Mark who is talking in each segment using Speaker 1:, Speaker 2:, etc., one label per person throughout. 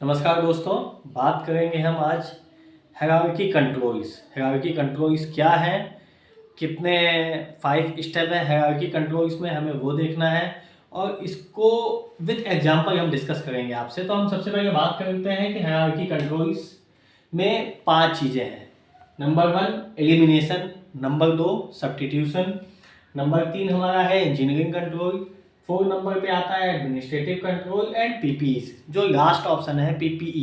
Speaker 1: नमस्कार दोस्तों, बात करेंगे हम आज हायरार्की कंट्रोल्स। हायरार्की कंट्रोल्स क्या है, कितने 5 स्टेप है हायरार्की कंट्रोल्स में, हमें वो देखना है और इसको विद एग्जांपल हम डिस्कस करेंगे आपसे। तो हम सबसे पहले बात करते हैं कि हायरार्की कंट्रोल्स में 5 चीज़ें हैं। Number 1 elimination, number 2 substitution, number 3 हमारा है इंजीनियरिंग कंट्रोल, 4 नंबर पे आता है एडमिनिस्ट्रेटिव कंट्रोल एंड पीपीई। जो लास्ट ऑप्शन है पीपीई,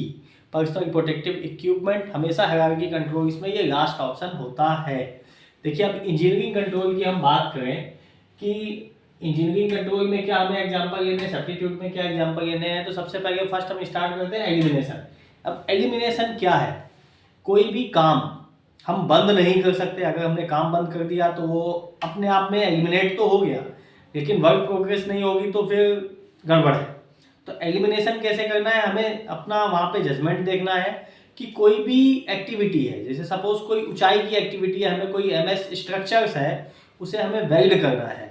Speaker 1: पर्सनल प्रोटेक्टिव इक्विपमेंट, हमेशा हायरार्की कंट्रोल्स में ये लास्ट ऑप्शन होता है। देखिए, अब इंजीनियरिंग कंट्रोल की हम बात करें कि इंजीनियरिंग कंट्रोल में क्या हमें एग्जांपल लेने हैं, सब्स्टिट्यूट में क्या एग्जांपल लेने हैं। तो सबसे पहले फर्स्ट हम स्टार्ट करते हैं एलिमिनेशन। अब एलिमिनेशन क्या है, कोई भी काम हम बंद नहीं कर सकते। अगर हमने काम बंद कर दिया तो वो अपने आप में एलिमिनेट तो हो गया, लेकिन वर्क प्रोग्रेस नहीं होगी तो फिर गड़बड़ है। तो एलिमिनेशन कैसे करना है, हमें अपना वहाँ पे जजमेंट देखना है कि कोई भी एक्टिविटी है, जैसे सपोज कोई ऊंचाई की एक्टिविटी है, हमें कोई एमएस स्ट्रक्चर्स है उसे हमें वेल्ड करना है,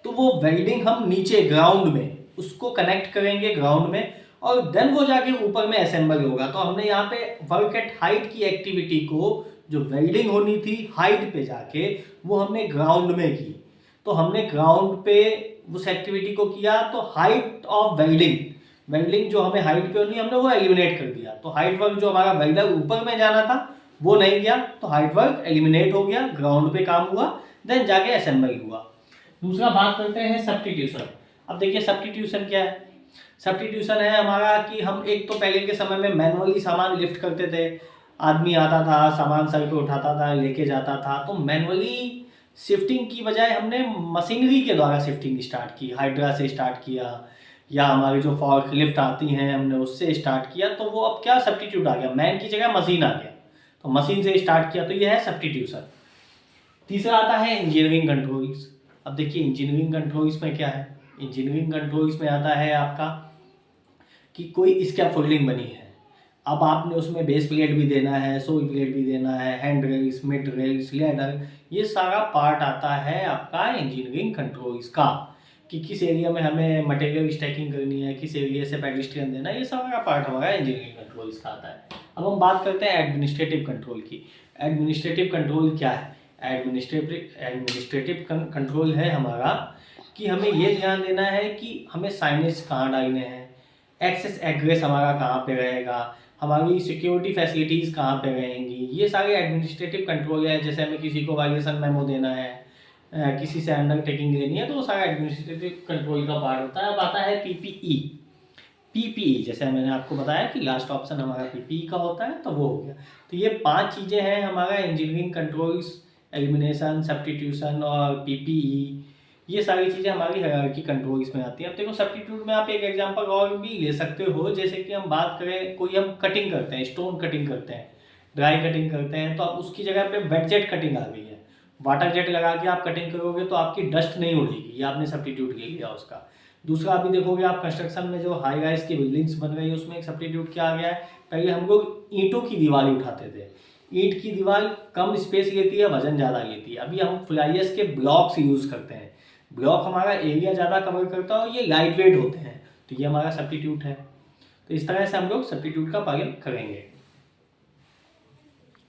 Speaker 1: तो वो वेल्डिंग हम नीचे ग्राउंड में उसको कनेक्ट करेंगे ग्राउंड में, और देन वो जाके ऊपर में असेंबल होगा। तो हमने यहाँ पे वर्क एट हाइट की एक्टिविटी को, जो वेल्डिंग होनी थी हाइट पे जाके, वो हमने ग्राउंड में की। तो हमने ग्राउंड पे उस एक्टिविटी को किया, तो हाइट ऑफ वेल्डिंग, वेल्डिंग जो हमें हाइट पे होनी है हमने वो एलिमिनेट कर दिया। तो हाइट वर्क जो हमारा वेल्डर ऊपर में जाना था वो नहीं गया, तो हाइट वर्क एलिमिनेट हो गया, ग्राउंड पे काम हुआ, देन जाके असेंबल हुआ। दूसरा बात करते हैं सब्स्टिट्यूशन। अब देखिए सब्स्टिट्यूशन क्या है। सब्स्टिट्यूशन है हमारा कि हम एक तो पहले के समय में मैनुअली सामान लिफ्ट करते थे, आदमी आता था सामान सर पे उठाता था लेके जाता था, तो मैनुअली शिफ्टिंग की बजाय हमने मशीनरी के द्वारा शिफ्टिंग स्टार्ट की, हाइड्रा से स्टार्ट किया, या हमारी जो फॉर्क लिफ्ट आती हैं हमने उससे स्टार्ट किया। तो वो अब क्या सब्स्टिट्यूट आ गया, मैन की जगह मशीन आ गया, तो मशीन से स्टार्ट किया, तो ये है सब्स्टिट्यूशन। तीसरा आता है इंजीनियरिंग कंट्रोल्स। अब देखिए इंजीनियरिंग कंट्रोल्स में क्या है, इंजीनियरिंग कंट्रोल्स में आता है आपका कि कोई स्कैफोल्डिंग बनी है, अब आपने उसमें बेस प्लेट भी देना है, सोल प्लेट भी देना है, hand rails, mid rails, ladder, ये सारा पार्ट आता है आपका इंजीनियरिंग कंट्रोल्स का, कि किस एरिया में हमें मटेरियल स्टैकिंग करनी है, किस एरिया से पेडिस्ट्रियन देना है, ये सारा पार्ट हमारा इंजीनियरिंग कंट्रोल्स का आता है। अब हम बात करते हैं एडमिनिस्ट्रेटिव कंट्रोल की। एडमिनिस्ट्रेटिव कंट्रोल क्या है, एडमिनिस्ट्रेटिव कंट्रोल है हमारा कि हमें ये ध्यान देना है कि हमें साइनेज कहाँ डालने हैं, एक्सेस एड्रेस हमारा कहाँ पे रहेगा, हमारी सिक्योरिटी फैसिलिटीज़ कहाँ पे रहेंगी, ये सारे एडमिनिस्ट्रेटिव कंट्रोल है। जैसे हमें किसी को वायलेशन मेमो देना है, किसी से अंडरटेकिंग लेनी है, तो वो सारा एडमिनिस्ट्रेटिव कंट्रोल का पार्ट होता है। अब आता है पीपीई। पीपीई जैसे मैंने आपको बताया कि लास्ट ऑप्शन हमारा पीपीई का होता है, तो वो हो गया। तो ये 5 चीज़ें हैं हमारा इंजीनियरिंग कंट्रोल्स, एलिमिनेशन, सब्स्टिट्यूशन और पीपीई, ये सारी चीज़ें हमारी हायरार्की कंट्रोल्स में आती हैं। अब देखो सब्स्टिट्यूट में आप एक एग्जांपल और भी ले सकते हो, जैसे कि हम बात करें कोई हम कटिंग करते हैं, स्टोन कटिंग करते हैं, ड्राई कटिंग करते हैं, तो अब उसकी जगह पे वेट जेट कटिंग आ गई है। वाटर जेट लगा के आप कटिंग करोगे तो आपकी डस्ट नहीं उड़ेगी, ये आपने सब्स्टिट्यूट ले लिया उसका। दूसरा अभी देखोगे आप कंस्ट्रक्शन में जो हाई राइज की बिल्डिंग्स बन रही है उसमें एक सब्स्टिट्यूट क्या आ गया है, पहले हम लोग ईंटों की दीवार उठाते थे, ईंट की दीवार कम स्पेस लेती है, वजन ज़्यादा लेती है। अभी हम फ्लाईएस के ब्लॉक्स यूज़ करते हैं, ब्लॉक हमारा एरिया ज़्यादा कवर करता है और ये लाइट वेट होते हैं, तो ये हमारा सब्स्टिट्यूट है। तो इस तरह से हम लोग सब्स्टिट्यूट का पालन करेंगे।